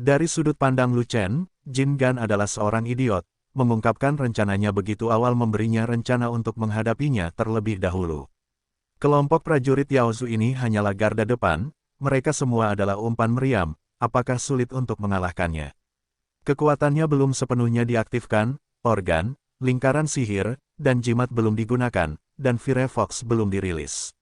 Dari sudut pandang Lu Chen, Jin Gan adalah seorang idiot, mengungkapkan rencananya begitu awal memberinya rencana untuk menghadapinya terlebih dahulu. Kelompok prajurit Yaozu ini hanyalah garda depan, mereka semua adalah umpan meriam, apakah sulit untuk mengalahkannya? Kekuatannya belum sepenuhnya diaktifkan, organ, lingkaran sihir, dan jimat belum digunakan, dan Firefox belum dirilis.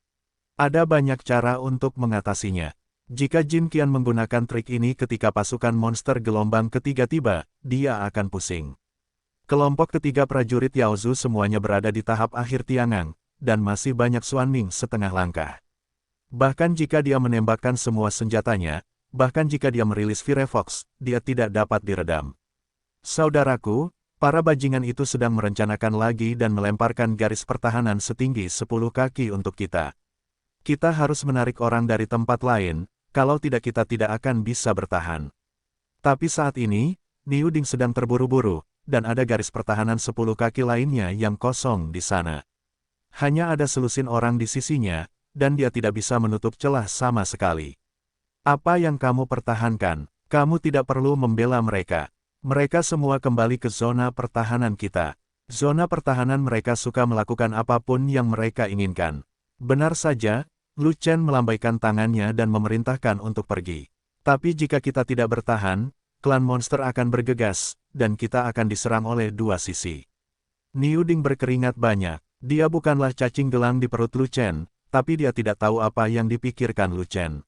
Ada banyak cara untuk mengatasinya. Jika Jin Qian menggunakan trik ini ketika pasukan monster gelombang ketiga tiba, dia akan pusing. Kelompok ketiga prajurit Yaozu semuanya berada di tahap akhir Tiangang, dan masih banyak Xuan Ming setengah langkah. Bahkan jika dia menembakkan semua senjatanya, bahkan jika dia merilis Firefox, dia tidak dapat diredam. Saudaraku, para bajingan itu sedang merencanakan lagi dan melemparkan garis pertahanan setinggi 10 kaki untuk kita. Kita harus menarik orang dari tempat lain, kalau tidak kita tidak akan bisa bertahan. Tapi saat ini, Niu Ding sedang terburu-buru, dan ada garis pertahanan 10 kaki lainnya yang kosong di sana. Hanya ada selusin orang di sisinya, dan dia tidak bisa menutup celah sama sekali. Apa yang kamu pertahankan? Kamu tidak perlu membela mereka. Mereka semua kembali ke zona pertahanan kita. Zona pertahanan mereka suka melakukan apapun yang mereka inginkan. Benar saja, Lu Chen melambaikan tangannya dan memerintahkan untuk pergi. Tapi jika kita tidak bertahan, klan monster akan bergegas, dan kita akan diserang oleh dua sisi. Niu Ding berkeringat banyak. Dia bukanlah cacing gelang di perut Lu Chen, tapi dia tidak tahu apa yang dipikirkan Lu Chen.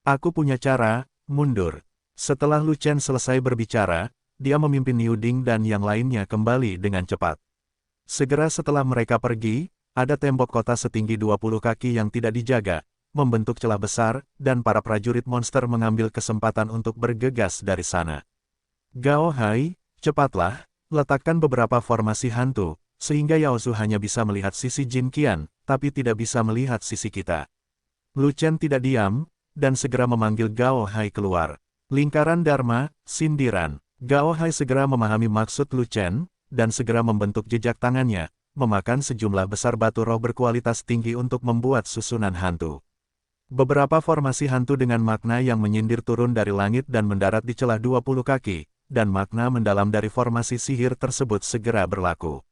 Aku punya cara, mundur. Setelah Lu Chen selesai berbicara, dia memimpin Niu Ding dan yang lainnya kembali dengan cepat. Segera setelah mereka pergi, ada tembok kota setinggi 20 kaki yang tidak dijaga, membentuk celah besar, dan para prajurit monster mengambil kesempatan untuk bergegas dari sana. Gao Hai, cepatlah, letakkan beberapa formasi hantu, sehingga Yaozu hanya bisa melihat sisi Jin Qian, tapi tidak bisa melihat sisi kita. Lu Chen tidak diam, dan segera memanggil Gao Hai keluar. Lingkaran Dharma, sindiran. Gao Hai segera memahami maksud Lu Chen, dan segera membentuk jejak tangannya, memakan sejumlah besar batu roh berkualitas tinggi untuk membuat susunan hantu. Beberapa formasi hantu dengan makna yang menyindir turun dari langit dan mendarat di celah 20 kaki, dan makna mendalam dari formasi sihir tersebut segera berlaku.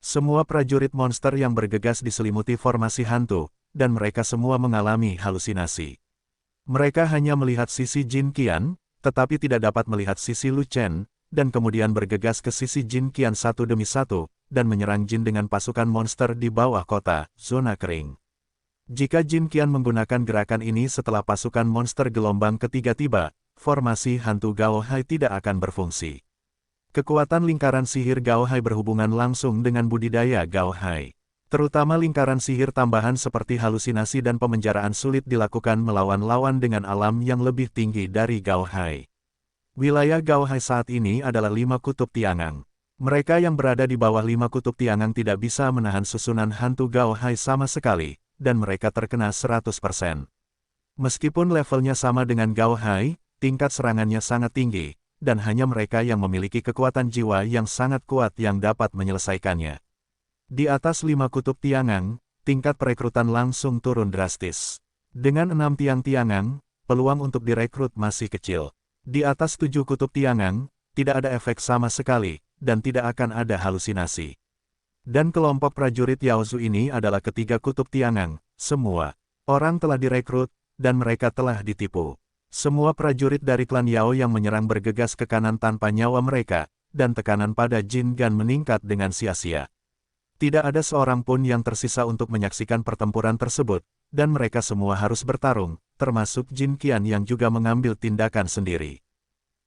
Semua prajurit monster yang bergegas diselimuti formasi hantu, dan mereka semua mengalami halusinasi. Mereka hanya melihat sisi Jin Qian, tetapi tidak dapat melihat sisi Lu Chen, dan kemudian bergegas ke sisi Jin Qian satu demi satu, dan menyerang Jin dengan pasukan monster di bawah kota, zona kering. Jika Jin Qian menggunakan gerakan ini setelah pasukan monster gelombang ketiga tiba, formasi hantu Gao Hai tidak akan berfungsi. Kekuatan lingkaran sihir Gao Hai berhubungan langsung dengan budidaya Gao Hai. Terutama lingkaran sihir tambahan seperti halusinasi dan pemenjaraan sulit dilakukan melawan lawan dengan alam yang lebih tinggi dari Gao Hai. Wilayah Gao Hai saat ini adalah 5 kutub Tiangang. Mereka yang berada di bawah 5 kutub Tiangang tidak bisa menahan susunan hantu Gao Hai sama sekali, dan mereka terkena 100%. Meskipun levelnya sama dengan Gao Hai, tingkat serangannya sangat tinggi, dan hanya mereka yang memiliki kekuatan jiwa yang sangat kuat yang dapat menyelesaikannya. Di atas 5 kutub Tiangang, tingkat perekrutan langsung turun drastis. Dengan 6 tiang Tiangang, peluang untuk direkrut masih kecil. Di atas 7 kutub Tiangang, tidak ada efek sama sekali, dan tidak akan ada halusinasi. Dan kelompok prajurit Yaozu ini adalah ketiga kutub Tiangang, semua orang telah direkrut, dan mereka telah ditipu. Semua prajurit dari klan Yao yang menyerang bergegas ke kanan tanpa nyawa mereka, dan tekanan pada Jin Gan meningkat dengan sia-sia. Tidak ada seorang pun yang tersisa untuk menyaksikan pertempuran tersebut, dan mereka semua harus bertarung, termasuk Jin Qian yang juga mengambil tindakan sendiri.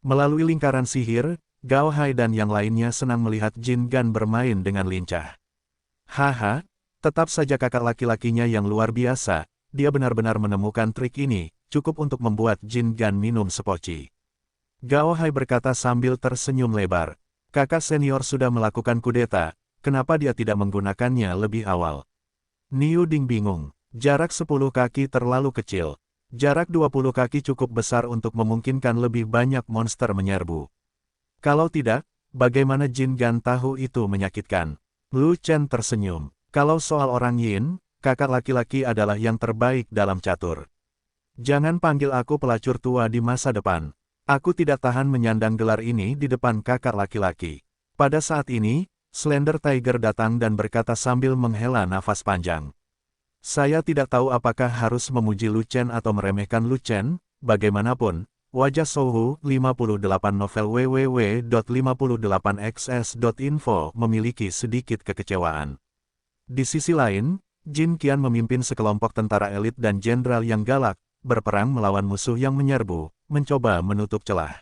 Melalui lingkaran sihir, Gao Hai dan yang lainnya senang melihat Jin Gan bermain dengan lincah. Haha, tetap saja kakak laki-lakinya yang luar biasa, dia benar-benar menemukan trik ini, cukup untuk membuat Jin Gan minum sepoci. Gao Hai berkata sambil tersenyum lebar. Kakak senior sudah melakukan kudeta, kenapa dia tidak menggunakannya lebih awal? Niu Ding bingung, jarak 10 kaki terlalu kecil. Jarak 20 kaki cukup besar untuk memungkinkan lebih banyak monster menyerbu. Kalau tidak, bagaimana Jin Gan tahu itu menyakitkan? Lu Chen tersenyum. Kalau soal orang Yin, kakak laki-laki adalah yang terbaik dalam catur. Jangan panggil aku pelacur tua di masa depan. Aku tidak tahan menyandang gelar ini di depan kakak laki-laki. Pada saat ini, Slender Tiger datang dan berkata sambil menghela nafas panjang. Saya tidak tahu apakah harus memuji Lu Chen atau meremehkan Lu Chen, bagaimanapun, wajah Souhu 58 novel www.58xs.info memiliki sedikit kekecewaan. Di sisi lain, Jin Qian memimpin sekelompok tentara elit dan jenderal yang galak, berperang melawan musuh yang menyerbu, mencoba menutup celah.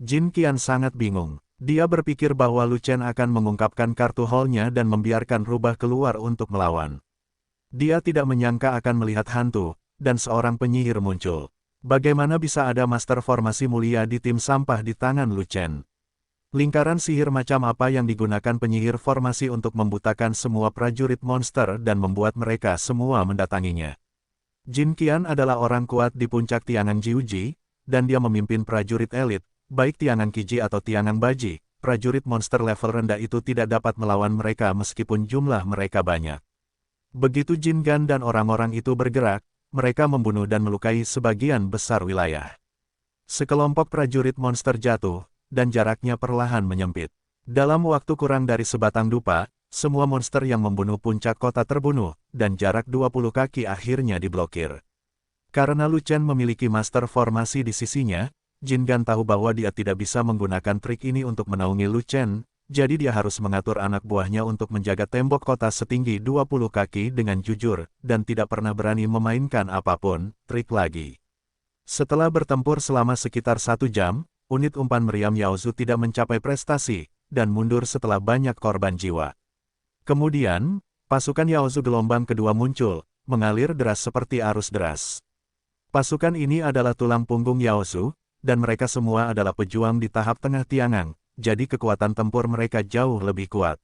Jin Qian sangat bingung. Dia berpikir bahwa Lu Chen akan mengungkapkan kartu haulnya dan membiarkan rubah keluar untuk melawan. Dia tidak menyangka akan melihat hantu, dan seorang penyihir muncul. Bagaimana bisa ada master formasi mulia di tim sampah di tangan Lu Chen? Lingkaran sihir macam apa yang digunakan penyihir formasi untuk membutakan semua prajurit monster dan membuat mereka semua mendatanginya? Jin Qian adalah orang kuat di puncak Tiangang Jiuji, dan dia memimpin prajurit elit, baik Tiangang Qiji atau Tiangang Baji. Prajurit monster level rendah itu tidak dapat melawan mereka meskipun jumlah mereka banyak. Begitu Jin Gan dan orang-orang itu bergerak, mereka membunuh dan melukai sebagian besar wilayah. Sekelompok prajurit monster jatuh, dan jaraknya perlahan menyempit. Dalam waktu kurang dari sebatang dupa, semua monster yang membunuh puncak kota terbunuh, dan jarak 20 kaki akhirnya diblokir. Karena Lu Chen memiliki master formasi di sisinya, Jin Gan tahu bahwa dia tidak bisa menggunakan trik ini untuk menaungi Lu Chen, jadi dia harus mengatur anak buahnya untuk menjaga tembok kota setinggi 20 kaki dengan jujur, dan tidak pernah berani memainkan apapun, trik lagi. Setelah bertempur selama sekitar 1 jam, unit umpan meriam Yaozu tidak mencapai prestasi, dan mundur setelah banyak korban jiwa. Kemudian, pasukan Yaozu gelombang kedua muncul, mengalir deras seperti arus deras. Pasukan ini adalah tulang punggung Yaozu, dan mereka semua adalah pejuang di tahap tengah Tiangang. Jadi kekuatan tempur mereka jauh lebih kuat.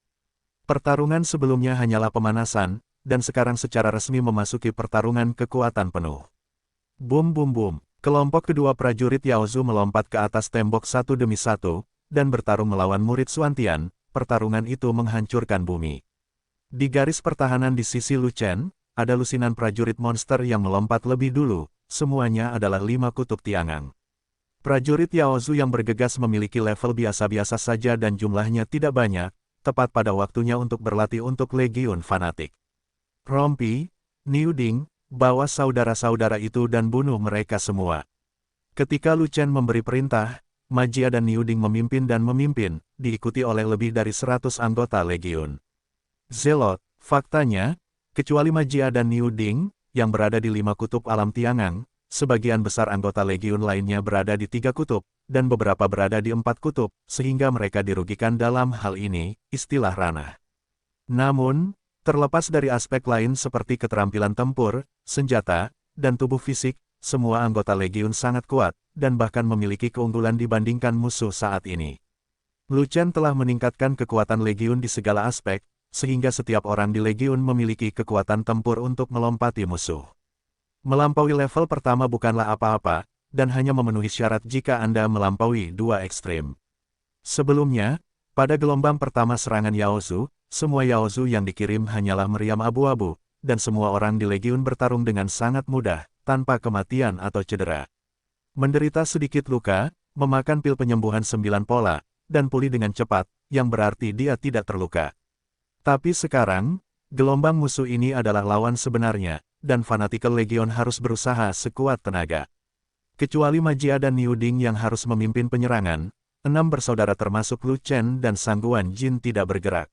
Pertarungan sebelumnya hanyalah pemanasan, dan sekarang secara resmi memasuki pertarungan kekuatan penuh. Bum bum bum, kelompok kedua prajurit Yaozu melompat ke atas tembok satu demi satu, dan bertarung melawan murid Xuantian. Pertarungan itu menghancurkan bumi. Di garis pertahanan di sisi Lu Chen, ada lusinan prajurit monster yang melompat lebih dulu, semuanya adalah 5 kutub Tiangang. Prajurit Yaozu yang bergegas memiliki level biasa-biasa saja dan jumlahnya tidak banyak, tepat pada waktunya untuk berlatih untuk Legiun Fanatik. Rompi, Niu Ding, bawa saudara-saudara itu dan bunuh mereka semua. Ketika Lu Chen memberi perintah, Majia dan Niu Ding memimpin, diikuti oleh lebih dari 100 anggota Legiun. Zelot, faktanya, kecuali Majia dan Niu Ding, yang berada di 5 kutub alam Tiangang, sebagian besar anggota Legiun lainnya berada di 3 kutub, dan beberapa berada di 4 kutub, sehingga mereka dirugikan dalam hal ini, istilah ranah. Namun, terlepas dari aspek lain seperti keterampilan tempur, senjata, dan tubuh fisik, semua anggota Legiun sangat kuat, dan bahkan memiliki keunggulan dibandingkan musuh saat ini. Lu Chen telah meningkatkan kekuatan Legiun di segala aspek, sehingga setiap orang di Legiun memiliki kekuatan tempur untuk melompati musuh. Melampaui level pertama bukanlah apa-apa, dan hanya memenuhi syarat jika Anda melampaui 2 ekstrim. Sebelumnya, pada gelombang pertama serangan Yaozu, semua Yaozu yang dikirim hanyalah meriam abu-abu, dan semua orang di Legiun bertarung dengan sangat mudah, tanpa kematian atau cedera. Menderita sedikit luka, memakan pil penyembuhan 9 pola, dan pulih dengan cepat, yang berarti dia tidak terluka. Tapi sekarang, gelombang musuh ini adalah lawan sebenarnya, dan Fanatical Legion harus berusaha sekuat tenaga. Kecuali Majia dan Niu Ding yang harus memimpin penyerangan, 6 bersaudara termasuk Lu Chen dan Sangguan Jin tidak bergerak.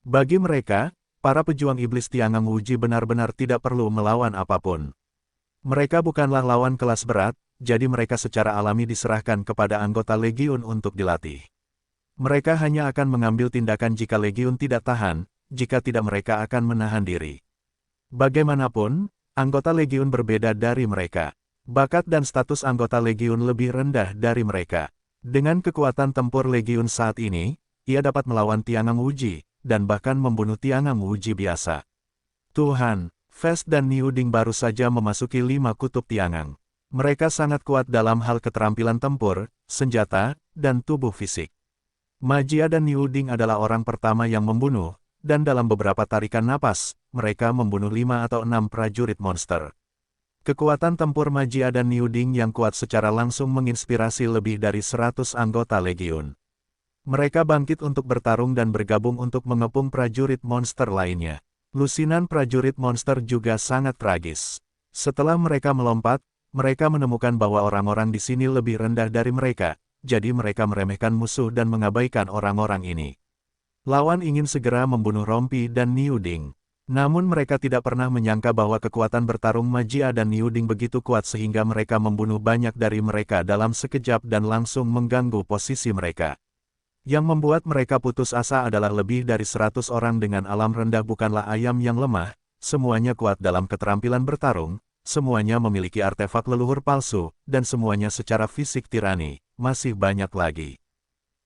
Bagi mereka, para pejuang iblis Tiangang Wuji benar-benar tidak perlu melawan apapun. Mereka bukanlah lawan kelas berat, jadi mereka secara alami diserahkan kepada anggota Legiun untuk dilatih. Mereka hanya akan mengambil tindakan jika Legiun tidak tahan, jika tidak mereka akan menahan diri. Bagaimanapun, anggota Legiun berbeda dari mereka. Bakat dan status anggota Legiun lebih rendah dari mereka. Dengan kekuatan tempur Legiun saat ini, ia dapat melawan Tiangang Wuji, dan bahkan membunuh Tiangang Wuji biasa. Tuhan, Fest dan Niu Ding baru saja memasuki 5 kutub Tiangang. Mereka sangat kuat dalam hal keterampilan tempur, senjata, dan tubuh fisik. Majia dan Niu Ding adalah orang pertama yang membunuh, dan dalam beberapa tarikan napas, mereka membunuh 5 atau 6 prajurit monster. Kekuatan tempur Magia dan Niu Ding yang kuat secara langsung menginspirasi lebih dari 100 anggota legiun. Mereka bangkit untuk bertarung dan bergabung untuk mengepung prajurit monster lainnya. Lusinan prajurit monster juga sangat tragis. Setelah mereka melompat, mereka menemukan bahwa orang-orang di sini lebih rendah dari mereka, jadi mereka meremehkan musuh dan mengabaikan orang-orang ini. Lawan ingin segera membunuh Rompi dan Niu Ding. Namun mereka tidak pernah menyangka bahwa kekuatan bertarung Magia dan Niu Ding begitu kuat sehingga mereka membunuh banyak dari mereka dalam sekejap dan langsung mengganggu posisi mereka. Yang membuat mereka putus asa adalah lebih dari 100 orang dengan alam rendah bukanlah ayam yang lemah, semuanya kuat dalam keterampilan bertarung, semuanya memiliki artefak leluhur palsu, dan semuanya secara fisik tirani, masih banyak lagi.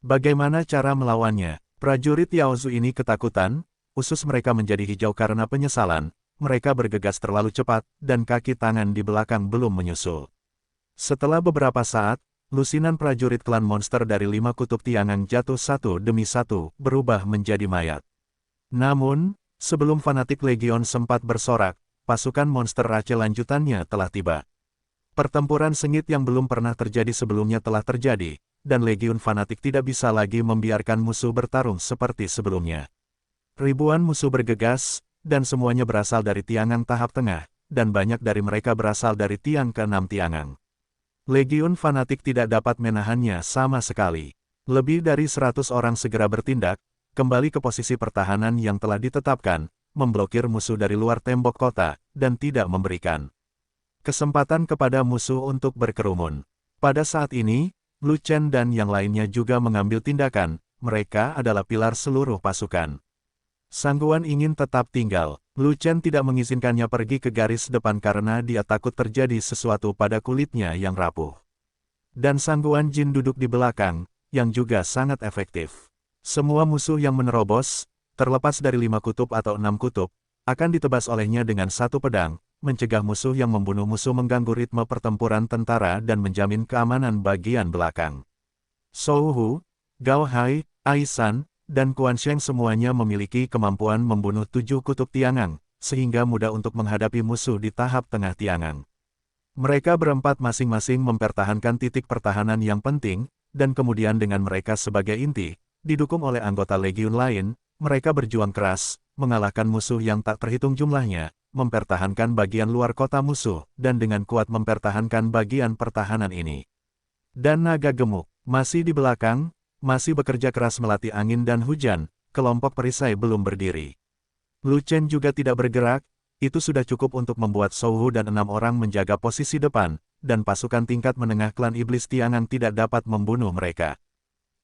Bagaimana cara melawannya? Prajurit Yaozu ini ketakutan, usus mereka menjadi hijau karena penyesalan, mereka bergegas terlalu cepat, dan kaki tangan di belakang belum menyusul. Setelah beberapa saat, lusinan prajurit klan monster dari 5 kutub Tiangang jatuh satu demi satu, berubah menjadi mayat. Namun, sebelum fanatik Legion sempat bersorak, pasukan monster Rache lanjutannya telah tiba. Pertempuran sengit yang belum pernah terjadi sebelumnya telah terjadi, dan Legiun fanatik tidak bisa lagi membiarkan musuh bertarung seperti sebelumnya. Ribuan musuh bergegas, dan semuanya berasal dari Tiangang tahap tengah, dan banyak dari mereka berasal dari tiang ke-6 Tiangang. Legiun fanatik tidak dapat menahannya sama sekali. Lebih dari 100 orang segera bertindak, kembali ke posisi pertahanan yang telah ditetapkan, memblokir musuh dari luar tembok kota, dan tidak memberikan kesempatan kepada musuh untuk berkerumun. Pada saat ini, Lu Chen dan yang lainnya juga mengambil tindakan, mereka adalah pilar seluruh pasukan. Sangguan ingin tetap tinggal. Lu Chen tidak mengizinkannya pergi ke garis depan karena dia takut terjadi sesuatu pada kulitnya yang rapuh. Dan Sangguan Jin duduk di belakang, yang juga sangat efektif. Semua musuh yang menerobos, terlepas dari 5 kutub atau 6 kutub, akan ditebas olehnya dengan satu pedang, mencegah musuh yang membunuh musuh mengganggu ritme pertempuran tentara dan menjamin keamanan bagian belakang. Shou Hu, Gao Hai, Aisan, dan Quan Sheng semuanya memiliki kemampuan membunuh 7 kutub Tiangang, sehingga mudah untuk menghadapi musuh di tahap tengah Tiangang. Mereka berempat masing-masing mempertahankan titik pertahanan yang penting, dan kemudian dengan mereka sebagai inti, didukung oleh anggota legiun lain, mereka berjuang keras, mengalahkan musuh yang tak terhitung jumlahnya, mempertahankan bagian luar kota musuh, dan dengan kuat mempertahankan bagian pertahanan ini. Dan naga gemuk, masih di belakang, masih bekerja keras melatih angin dan hujan, kelompok perisai belum berdiri. Lu Chen juga tidak bergerak, itu sudah cukup untuk membuat Shou Hu dan 6 orang menjaga posisi depan, dan pasukan tingkat menengah klan iblis Tiangang tidak dapat membunuh mereka.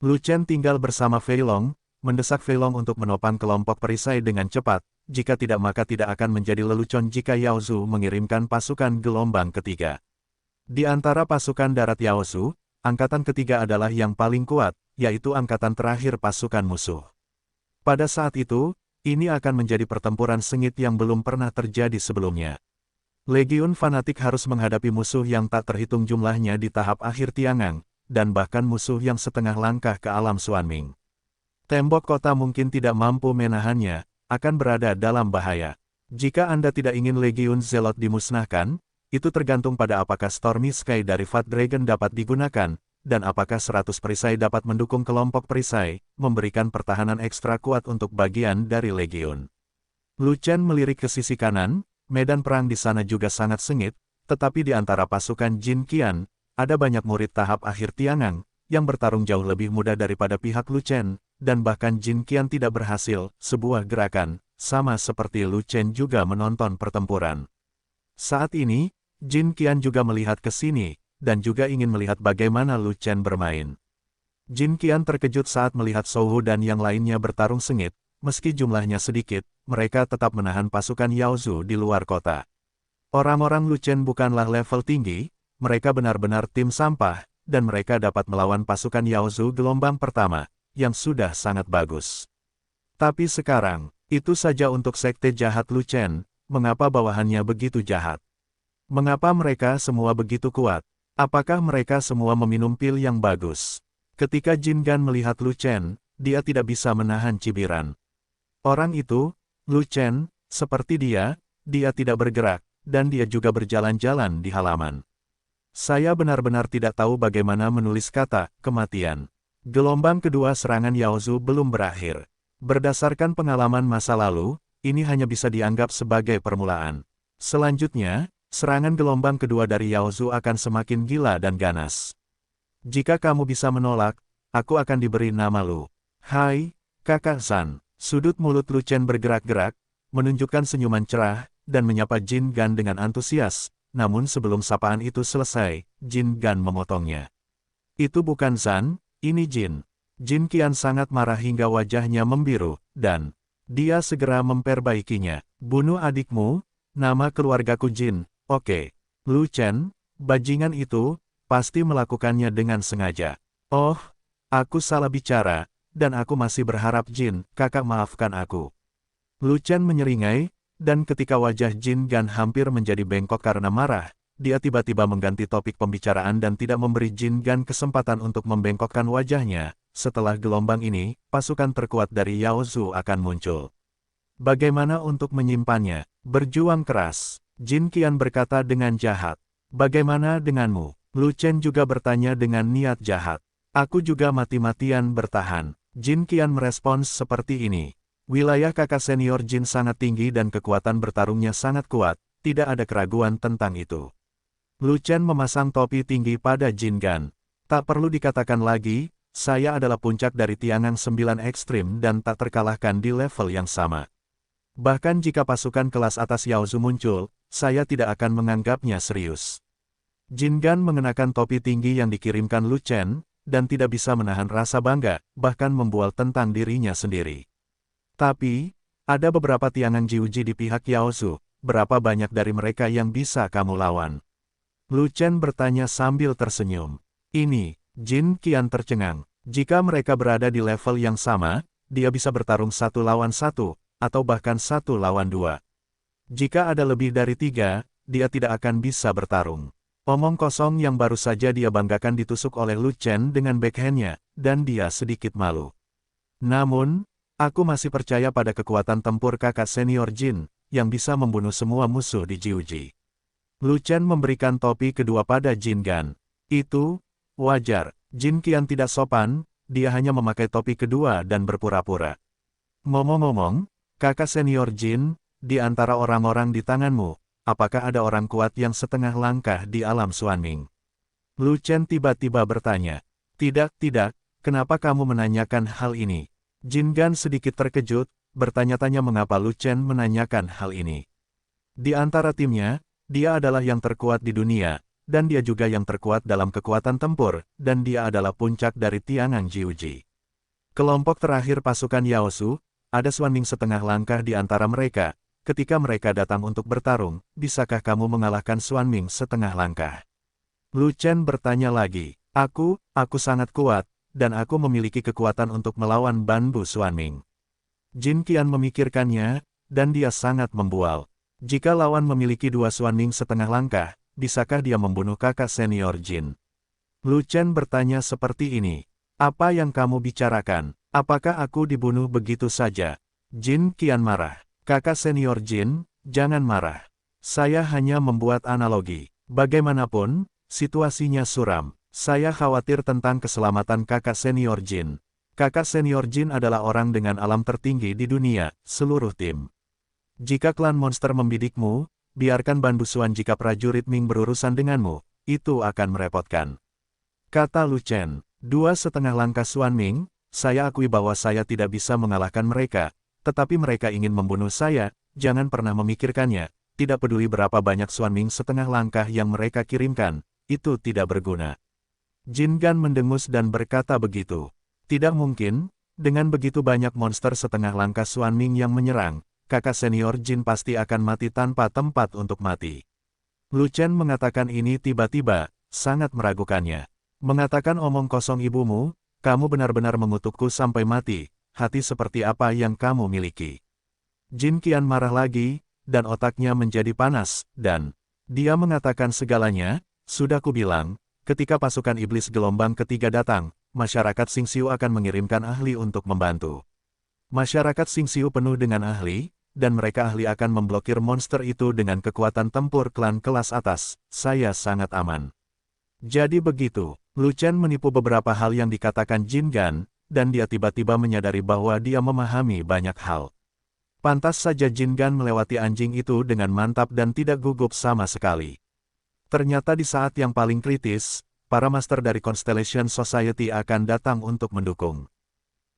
Lu Chen tinggal bersama Fei Long, mendesak Fei Long untuk menopang kelompok perisai dengan cepat, jika tidak maka tidak akan menjadi lelucon jika Yao Zu mengirimkan pasukan gelombang ketiga. Di antara pasukan darat Yao Zu, angkatan ketiga adalah yang paling kuat, yaitu angkatan terakhir pasukan musuh. Pada saat itu, ini akan menjadi pertempuran sengit yang belum pernah terjadi sebelumnya. Legiun fanatik harus menghadapi musuh yang tak terhitung jumlahnya di tahap akhir Tiangang, dan bahkan musuh yang setengah langkah ke alam Xuanming. Tembok kota mungkin tidak mampu menahannya, akan berada dalam bahaya. Jika Anda tidak ingin Legiun Zelot dimusnahkan, itu tergantung pada apakah Stormy Sky dari Fat Dragon dapat digunakan, dan apakah 100 perisai dapat mendukung kelompok perisai, memberikan pertahanan ekstra kuat untuk bagian dari Legiun. Lu Chen melirik ke sisi kanan, medan perang di sana juga sangat sengit, tetapi di antara pasukan Jin Qian, ada banyak murid tahap akhir Tiangang, yang bertarung jauh lebih mudah daripada pihak Lu Chen, dan bahkan Jin Qian tidak berhasil, sebuah gerakan, sama seperti Lu Chen juga menonton pertempuran. Saat ini, Jin Qian juga melihat ke sini, dan juga ingin melihat bagaimana Lu Chen bermain. Jin Qian terkejut saat melihat Shou Hu dan yang lainnya bertarung sengit, meski jumlahnya sedikit, mereka tetap menahan pasukan Yao Zu di luar kota. Orang-orang Lu Chen bukanlah level tinggi, mereka benar-benar tim sampah, dan mereka dapat melawan pasukan Yao Zu gelombang pertama, yang sudah sangat bagus. Tapi sekarang, itu saja untuk sekte jahat Lu Chen, mengapa bawahannya begitu jahat? Mengapa mereka semua begitu kuat? Apakah mereka semua meminum pil yang bagus? Ketika Jin Gan melihat Lu Chen, dia tidak bisa menahan cibiran. Orang itu, Lu Chen, seperti dia tidak bergerak, dan dia juga berjalan-jalan di halaman. Saya benar-benar tidak tahu bagaimana menulis kata kematian. Gelombang kedua serangan Yaozu belum berakhir. Berdasarkan pengalaman masa lalu, ini hanya bisa dianggap sebagai permulaan. Selanjutnya, serangan gelombang kedua dari Yaozu akan semakin gila dan ganas. Jika kamu bisa menolak, aku akan diberi nama Lu. Hai, Kakak San. Sudut mulut Lu Chen bergerak-gerak, menunjukkan senyuman cerah, dan menyapa Jin Gan dengan antusias. Namun sebelum sapaan itu selesai, Jin Gan memotongnya. Itu bukan Zan, ini Jin. Jin Qian sangat marah hingga wajahnya membiru, dan dia segera memperbaikinya. Bunuh adikmu, nama keluargaku Jin, oke. Lu Chen, bajingan itu, pasti melakukannya dengan sengaja. Oh, aku salah bicara, dan aku masih berharap Jin, kakak maafkan aku. Lu Chen menyeringai, dan ketika wajah Jin Gan hampir menjadi bengkok karena marah, dia tiba-tiba mengganti topik pembicaraan dan tidak memberi Jin Gan kesempatan untuk membengkokkan wajahnya. Setelah gelombang ini, pasukan terkuat dari Yaozu akan muncul. Bagaimana untuk menyimpannya? Berjuang keras. Jin Qian berkata dengan jahat. Bagaimana denganmu? Lu Chen juga bertanya dengan niat jahat. Aku juga mati-matian bertahan. Jin Qian merespons seperti ini. Wilayah kakak senior Jin sangat tinggi dan kekuatan bertarungnya sangat kuat, tidak ada keraguan tentang itu. Lu Chen memasang topi tinggi pada Jin Gan. Tak perlu dikatakan lagi, saya adalah puncak dari tiangan 9 ekstrim dan tak terkalahkan di level yang sama. Bahkan jika pasukan kelas atas Yaozu muncul, saya tidak akan menganggapnya serius. Jin Gan mengenakan topi tinggi yang dikirimkan Lu Chen, dan tidak bisa menahan rasa bangga, bahkan membual tentang dirinya sendiri. Tapi, ada beberapa tiangan Jiuji di pihak Yaozu, berapa banyak dari mereka yang bisa kamu lawan? Lu Chen bertanya sambil tersenyum. Ini, Jin Qian tercengang. Jika mereka berada di level yang sama, dia bisa bertarung 1 lawan 1, atau bahkan 1 lawan 2. Jika ada lebih dari 3, dia tidak akan bisa bertarung. Omong kosong yang baru saja dia banggakan ditusuk oleh Lu Chen dengan backhandnya, dan dia sedikit malu. Namun, aku masih percaya pada kekuatan tempur kakak senior Jin, yang bisa membunuh semua musuh di Jiuji. Lu Chen memberikan topi kedua pada Jin Gan. Itu, wajar. Jin Qian tidak sopan, dia hanya memakai topi kedua dan berpura-pura. Ngomong-ngomong, kakak senior Jin, di antara orang-orang di tanganmu, apakah ada orang kuat yang setengah langkah di alam Xuanming? Lu Chen tiba-tiba bertanya. Tidak, kenapa kamu menanyakan hal ini? Jin Gan sedikit terkejut, bertanya-tanya mengapa Lu Chen menanyakan hal ini. Di antara timnya, dia adalah yang terkuat di dunia, dan dia juga yang terkuat dalam kekuatan tempur, dan dia adalah puncak dari tiangan Jiuji. Kelompok terakhir pasukan Yaozu, ada Xuanming setengah langkah di antara mereka. Ketika mereka datang untuk bertarung, bisakah kamu mengalahkan Xuanming setengah langkah? Lu Chen bertanya lagi. Aku sangat kuat, dan aku memiliki kekuatan untuk melawan Banbu Xuanming. Jin Qian memikirkannya, dan dia sangat membual. Jika lawan memiliki 2 Xuanming setengah langkah, bisakah dia membunuh kakak senior Jin? Lu Chen bertanya seperti ini. Apa yang kamu bicarakan? Apakah aku dibunuh begitu saja? Jin Qian marah. Kakak senior Jin, jangan marah. Saya hanya membuat analogi. Bagaimanapun, situasinya suram. Saya khawatir tentang keselamatan kakak senior Jin. Kakak senior Jin adalah orang dengan alam tertinggi di dunia, seluruh tim. Jika klan monster membidikmu, biarkan Banbu Xuan jika prajurit Ming berurusan denganmu, itu akan merepotkan. Kata Lu Chen, 2,5 langkah Xuanming, saya akui bahwa saya tidak bisa mengalahkan mereka, tetapi mereka ingin membunuh saya, jangan pernah memikirkannya, tidak peduli berapa banyak Xuanming setengah langkah yang mereka kirimkan, itu tidak berguna. Jin Gan mendengus dan berkata begitu. Tidak mungkin, dengan begitu banyak monster setengah langkah Xuanming yang menyerang, kakak senior Jin pasti akan mati tanpa tempat untuk mati. Lu Chen mengatakan ini tiba-tiba, sangat meragukannya. Mengatakan omong kosong ibumu, kamu benar-benar mengutukku sampai mati, hati seperti apa yang kamu miliki. Jin Qian marah lagi, dan otaknya menjadi panas, dan dia mengatakan segalanya, sudah kubilang, ketika pasukan iblis gelombang ketiga datang, masyarakat Xingxiu akan mengirimkan ahli untuk membantu. Masyarakat Xingxiu penuh dengan ahli, dan mereka ahli akan memblokir monster itu dengan kekuatan tempur klan kelas atas. Saya sangat aman. Jadi begitu, Lu Chen menipu beberapa hal yang dikatakan Jin Gan, dan dia tiba-tiba menyadari bahwa dia memahami banyak hal. Pantas saja Jin Gan melewati anjing itu dengan mantap dan tidak gugup sama sekali. Ternyata di saat yang paling kritis, para master dari Constellation Society akan datang untuk mendukung.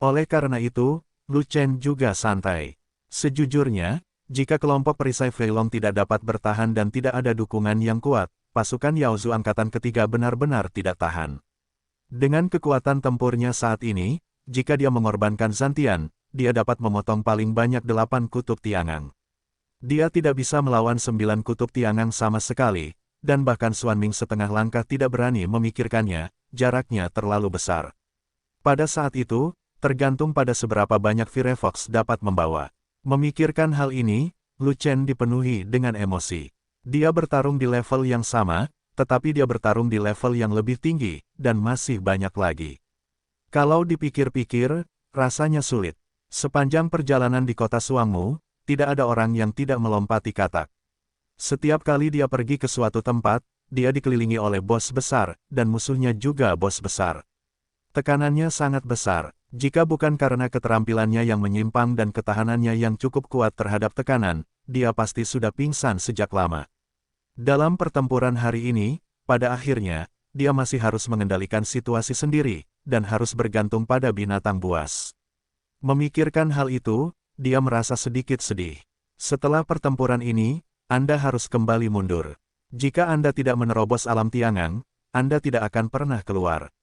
Oleh karena itu, Lu Chen juga santai. Sejujurnya, jika kelompok perisai Feilong tidak dapat bertahan dan tidak ada dukungan yang kuat, pasukan Yaozu Angkatan Ketiga benar-benar tidak tahan. Dengan kekuatan tempurnya saat ini, jika dia mengorbankan Zantian, dia dapat memotong paling banyak 8 kutub Tiangang. Dia tidak bisa melawan 9 kutub Tiangang sama sekali, dan bahkan Xuan Ming setengah langkah tidak berani memikirkannya, jaraknya terlalu besar. Pada saat itu, tergantung pada seberapa banyak Firefox dapat membawa. Memikirkan hal ini, Lu Chen dipenuhi dengan emosi. Dia bertarung di level yang sama, tetapi dia bertarung di level yang lebih tinggi, dan masih banyak lagi. Kalau dipikir-pikir, rasanya sulit. Sepanjang perjalanan di kota Suangmu, tidak ada orang yang tidak melompati katak. Setiap kali dia pergi ke suatu tempat, dia dikelilingi oleh bos besar, dan musuhnya juga bos besar. Tekanannya sangat besar. Jika bukan karena keterampilannya yang menyimpang dan ketahanannya yang cukup kuat terhadap tekanan, dia pasti sudah pingsan sejak lama. Dalam pertempuran hari ini, pada akhirnya, dia masih harus mengendalikan situasi sendiri, dan harus bergantung pada binatang buas. Memikirkan hal itu, dia merasa sedikit sedih. Setelah pertempuran ini, Anda harus kembali mundur. Jika Anda tidak menerobos alam Tiangang, Anda tidak akan pernah keluar.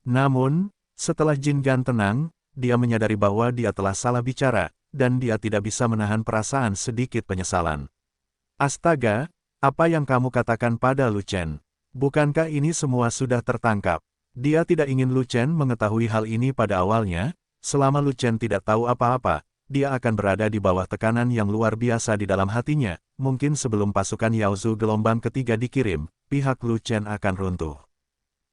Namun, setelah Jin Gan tenang, dia menyadari bahwa dia telah salah bicara, dan dia tidak bisa menahan perasaan sedikit penyesalan. Astaga, apa yang kamu katakan pada Lu Chen? Bukankah ini semua sudah tertangkap? Dia tidak ingin Lu Chen mengetahui hal ini pada awalnya. Selama Lu Chen tidak tahu apa-apa, dia akan berada di bawah tekanan yang luar biasa di dalam hatinya. Mungkin sebelum pasukan Yaozu gelombang ketiga dikirim, pihak Lu Chen akan runtuh.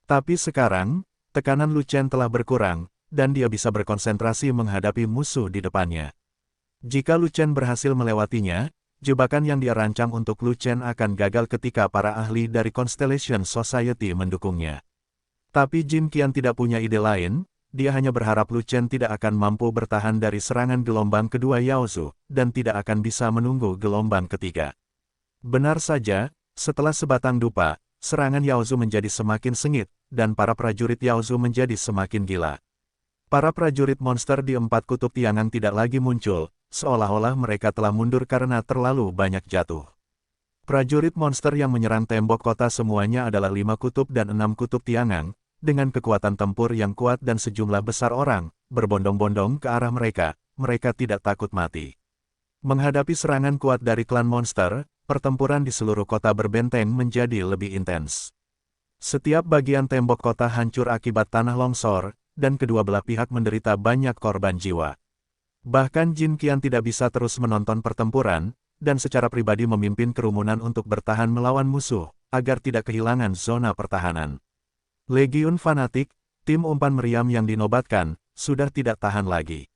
Tapi sekarang, tekanan Lu Chen telah berkurang, dan dia bisa berkonsentrasi menghadapi musuh di depannya. Jika Lu Chen berhasil melewatinya, jebakan yang dia rancang untuk Lu Chen akan gagal ketika para ahli dari Constellation Society mendukungnya. Tapi Jin Qian tidak punya ide lain, dia hanya berharap Lu Chen tidak akan mampu bertahan dari serangan gelombang kedua Yaozu, dan tidak akan bisa menunggu gelombang ketiga. Benar saja, setelah sebatang dupa, serangan Yaozu menjadi semakin sengit, dan para prajurit Yaozu menjadi semakin gila. Para prajurit monster di 4 kutub Tiangang tidak lagi muncul, seolah-olah mereka telah mundur karena terlalu banyak jatuh. Prajurit monster yang menyerang tembok kota semuanya adalah 5 kutub dan 6 kutub Tiangang, dengan kekuatan tempur yang kuat dan sejumlah besar orang, berbondong-bondong ke arah mereka, mereka tidak takut mati. Menghadapi serangan kuat dari klan monster, pertempuran di seluruh kota berbenteng menjadi lebih intens. Setiap bagian tembok kota hancur akibat tanah longsor, dan kedua belah pihak menderita banyak korban jiwa. Bahkan Jin Qian tidak bisa terus menonton pertempuran, dan secara pribadi memimpin kerumunan untuk bertahan melawan musuh, agar tidak kehilangan zona pertahanan. Legiun fanatik, tim umpan meriam yang dinobatkan, sudah tidak tahan lagi.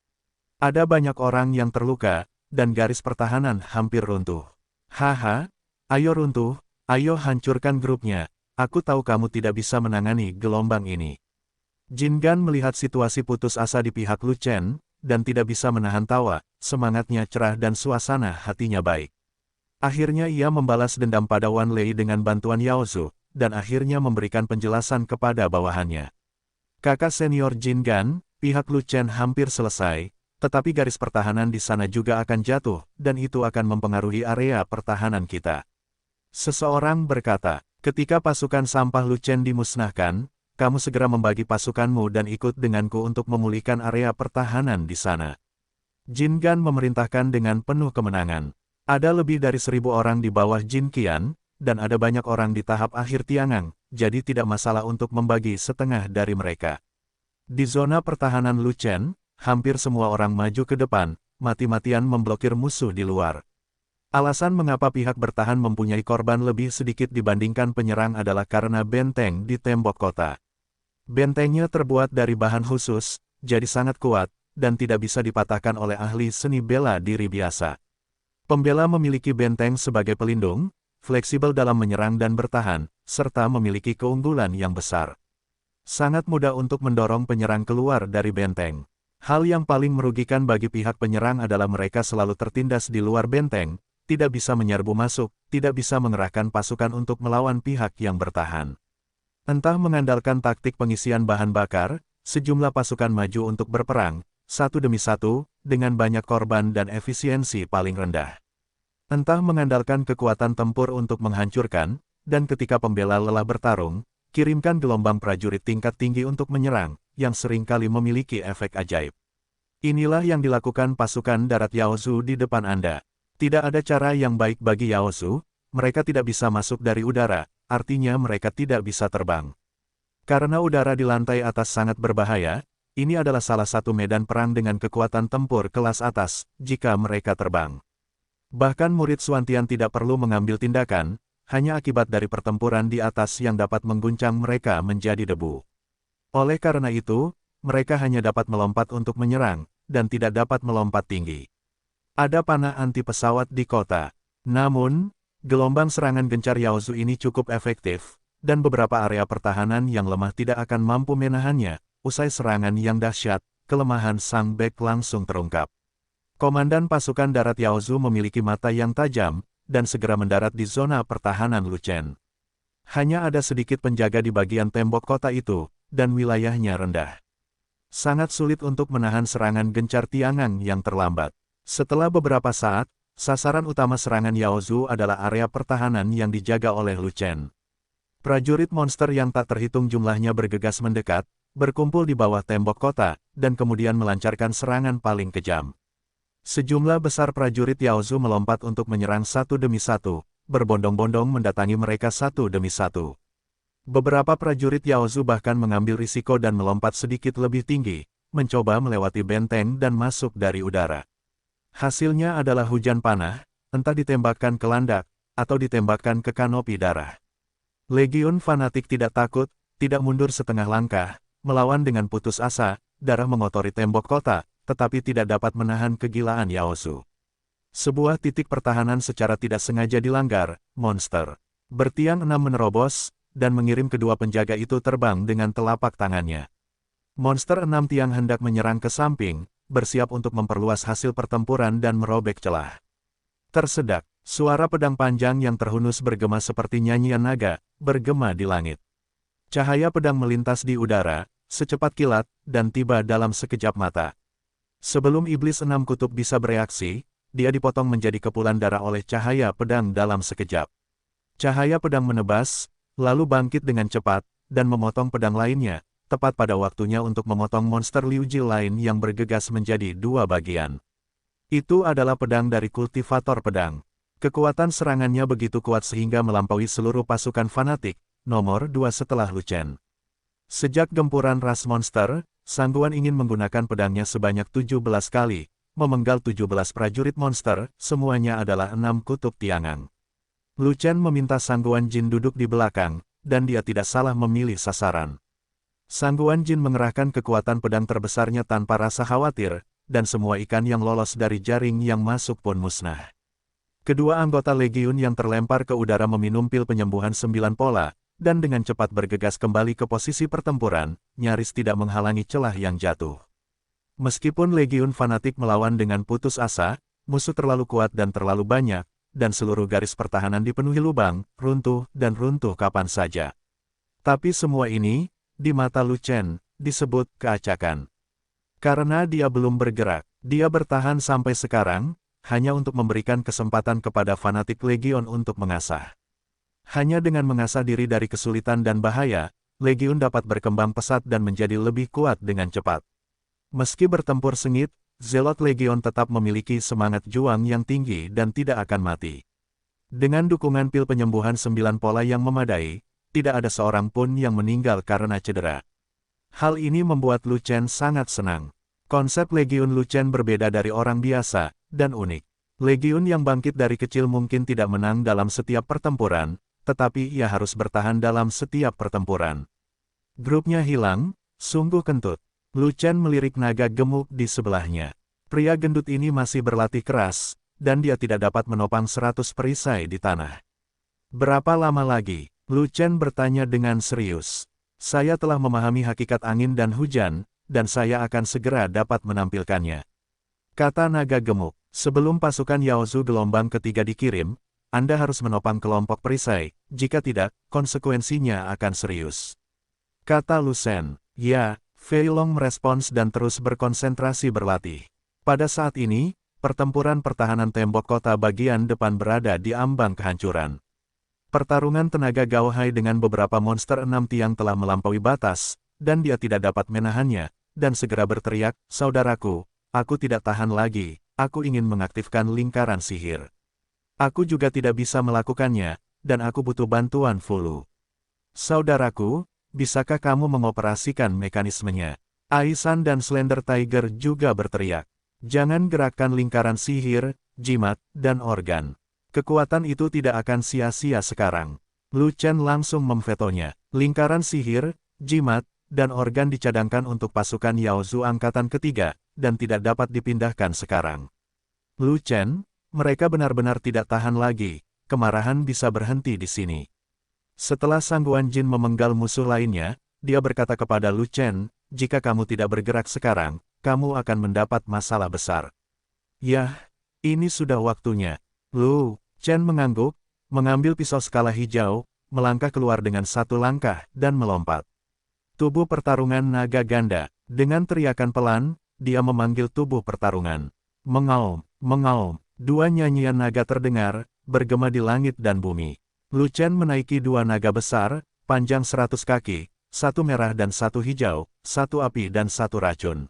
Ada banyak orang yang terluka, dan garis pertahanan hampir runtuh. Haha, ayo runtuh, ayo hancurkan grupnya. Aku tahu kamu tidak bisa menangani gelombang ini. Jin Gan melihat situasi putus asa di pihak Lu Chen, dan tidak bisa menahan tawa, semangatnya cerah dan suasana hatinya baik. Akhirnya ia membalas dendam pada Wan Lei dengan bantuan Yaozu, dan akhirnya memberikan penjelasan kepada bawahannya. Kakak senior Jin Gan, pihak Lu Chen hampir selesai, tetapi garis pertahanan di sana juga akan jatuh, dan itu akan mempengaruhi area pertahanan kita. Seseorang berkata, ketika pasukan sampah Lu Chen dimusnahkan, kamu segera membagi pasukanmu dan ikut denganku untuk memulihkan area pertahanan di sana. Jin Gan memerintahkan dengan penuh kemenangan. Ada lebih dari 1000 orang di bawah Jin Qian, dan ada banyak orang di tahap akhir Tiangang, jadi tidak masalah untuk membagi setengah dari mereka. Di zona pertahanan Lu Chen, hampir semua orang maju ke depan, mati-matian memblokir musuh di luar. Alasan mengapa pihak bertahan mempunyai korban lebih sedikit dibandingkan penyerang adalah karena benteng di tembok kota. Bentengnya terbuat dari bahan khusus, jadi sangat kuat, dan tidak bisa dipatahkan oleh ahli seni bela diri biasa. Pembela memiliki benteng sebagai pelindung, fleksibel dalam menyerang dan bertahan, serta memiliki keunggulan yang besar. Sangat mudah untuk mendorong penyerang keluar dari benteng. Hal yang paling merugikan bagi pihak penyerang adalah mereka selalu tertindas di luar benteng, tidak bisa menyerbu masuk, tidak bisa mengerahkan pasukan untuk melawan pihak yang bertahan. Entah mengandalkan taktik pengisian bahan bakar, sejumlah pasukan maju untuk berperang, satu demi satu, dengan banyak korban dan efisiensi paling rendah. Entah mengandalkan kekuatan tempur untuk menghancurkan, dan ketika pembela lelah bertarung, kirimkan gelombang prajurit tingkat tinggi untuk menyerang, yang seringkali memiliki efek ajaib. Inilah yang dilakukan pasukan darat Yaozu di depan Anda. Tidak ada cara yang baik bagi Yaozu, mereka tidak bisa masuk dari udara, artinya mereka tidak bisa terbang. Karena udara di lantai atas sangat berbahaya, ini adalah salah satu medan perang dengan kekuatan tempur kelas atas, jika mereka terbang. Bahkan murid Suantian tidak perlu mengambil tindakan, hanya akibat dari pertempuran di atas yang dapat mengguncang mereka menjadi debu. Oleh karena itu, mereka hanya dapat melompat untuk menyerang, dan tidak dapat melompat tinggi. Ada panah anti pesawat di kota. Namun, gelombang serangan gencar Yaozu ini cukup efektif, dan beberapa area pertahanan yang lemah tidak akan mampu menahannya. Usai serangan yang dahsyat, kelemahan Sang Bek langsung terungkap. Komandan pasukan darat Yaozu memiliki mata yang tajam, dan segera mendarat di zona pertahanan Luchen. Hanya ada sedikit penjaga di bagian tembok kota itu, dan wilayahnya rendah. Sangat sulit untuk menahan serangan gencar Tiangang yang terlambat. Setelah beberapa saat, sasaran utama serangan Yaozu adalah area pertahanan yang dijaga oleh Luchen. Prajurit monster yang tak terhitung jumlahnya bergegas mendekat, berkumpul di bawah tembok kota, dan kemudian melancarkan serangan paling kejam. Sejumlah besar prajurit Yaozu melompat untuk menyerang satu demi satu, berbondong-bondong mendatangi mereka satu demi satu. Beberapa prajurit Yaozu bahkan mengambil risiko dan melompat sedikit lebih tinggi, mencoba melewati benteng dan masuk dari udara. Hasilnya adalah hujan panah, entah ditembakkan ke landak, atau ditembakkan ke kanopi darah. Legiun fanatik tidak takut, tidak mundur setengah langkah, melawan dengan putus asa, darah mengotori tembok kota, tetapi tidak dapat menahan kegilaan Yaozu. Sebuah titik pertahanan secara tidak sengaja dilanggar, monster bertiang 6 menerobos, dan mengirim kedua penjaga itu terbang dengan telapak tangannya. Monster 6 tiang hendak menyerang ke samping, bersiap untuk memperluas hasil pertempuran dan merobek celah. Tersedak, suara pedang panjang yang terhunus bergema seperti nyanyian naga, bergema di langit. Cahaya pedang melintas di udara, secepat kilat, dan tiba dalam sekejap mata. Sebelum iblis 6 kutub bisa bereaksi, dia dipotong menjadi kepulan darah oleh cahaya pedang dalam sekejap. Cahaya pedang menebas, lalu bangkit dengan cepat, dan memotong pedang lainnya, tepat pada waktunya untuk memotong monster Liu Ji lain yang bergegas menjadi 2 bagian. Itu adalah pedang dari kultivator pedang. Kekuatan serangannya begitu kuat sehingga melampaui seluruh pasukan fanatik, nomor 2 setelah Luchen. Sejak gempuran ras monster, Sangguan ingin menggunakan pedangnya sebanyak 17 kali, memenggal 17 prajurit monster, semuanya adalah 6 kutub Tiangang. Luchen meminta Sangguan Jin duduk di belakang, dan dia tidak salah memilih sasaran. Sangguan Jin mengerahkan kekuatan pedang terbesarnya tanpa rasa khawatir, dan semua ikan yang lolos dari jaring yang masuk pun musnah. Kedua anggota legiun yang terlempar ke udara meminum pil penyembuhan 9 pola, dan dengan cepat bergegas kembali ke posisi pertempuran, nyaris tidak menghalangi celah yang jatuh. Meskipun legiun fanatik melawan dengan putus asa, musuh terlalu kuat dan terlalu banyak, dan seluruh garis pertahanan dipenuhi lubang, runtuh kapan saja. Tapi semua ini, di mata Luchen, disebut keacakan. Karena dia belum bergerak, dia bertahan sampai sekarang, hanya untuk memberikan kesempatan kepada fanatik legion untuk mengasah. Hanya dengan mengasah diri dari kesulitan dan bahaya, legiun dapat berkembang pesat dan menjadi lebih kuat dengan cepat. Meski bertempur sengit, Zelot Legion tetap memiliki semangat juang yang tinggi dan tidak akan mati. Dengan dukungan pil penyembuhan 9 pola yang memadai, tidak ada seorang pun yang meninggal karena cedera. Hal ini membuat Luchen sangat senang. Konsep Legiun Luchen berbeda dari orang biasa, dan unik. Legiun yang bangkit dari kecil mungkin tidak menang dalam setiap pertempuran, tetapi ia harus bertahan dalam setiap pertempuran. Grupnya hilang, sungguh kentut. Lu Chen melirik naga gemuk di sebelahnya. Pria gendut ini masih berlatih keras, dan dia tidak dapat menopang 100 perisai di tanah. Berapa lama lagi? Lu Chen bertanya dengan serius. Saya telah memahami hakikat angin dan hujan, dan saya akan segera dapat menampilkannya. Kata naga gemuk, sebelum pasukan Yaozu gelombang ketiga dikirim, Anda harus menopang kelompok perisai, jika tidak, konsekuensinya akan serius. Kata Lu Chen, ya, Fei Long merespons dan terus berkonsentrasi berlatih. Pada saat ini, pertempuran pertahanan tembok kota bagian depan berada di ambang kehancuran. Pertarungan tenaga Gao Hai dengan beberapa monster 6 tiang telah melampaui batas, dan dia tidak dapat menahannya, dan segera berteriak, "Saudaraku, aku tidak tahan lagi, aku ingin mengaktifkan lingkaran sihir. Aku juga tidak bisa melakukannya, dan aku butuh bantuan Fulu. Saudaraku, bisakah kamu mengoperasikan mekanismenya?" Aisan dan Slender Tiger juga berteriak. Jangan gerakkan lingkaran sihir, jimat, dan organ. Kekuatan itu tidak akan sia-sia sekarang. Lu Chen langsung memvetonya. Lingkaran sihir, jimat, dan organ dicadangkan untuk pasukan Yaozu angkatan ketiga, dan tidak dapat dipindahkan sekarang. Lu Chen, mereka benar-benar tidak tahan lagi, kemarahan bisa berhenti di sini. Setelah Sang Guanjin memenggal musuh lainnya, dia berkata kepada Lu Chen, jika kamu tidak bergerak sekarang, kamu akan mendapat masalah besar. Yah, ini sudah waktunya. Lu Chen mengangguk, mengambil pisau skala hijau, melangkah keluar dengan satu langkah, dan melompat. Tubuh pertarungan naga ganda. Dengan teriakan pelan, dia memanggil tubuh pertarungan. Mengaum, mengaum. Dua nyanyian naga terdengar, bergema di langit dan bumi. Lu Chen menaiki dua naga besar, panjang 100 kaki, satu merah dan satu hijau, satu api dan satu racun.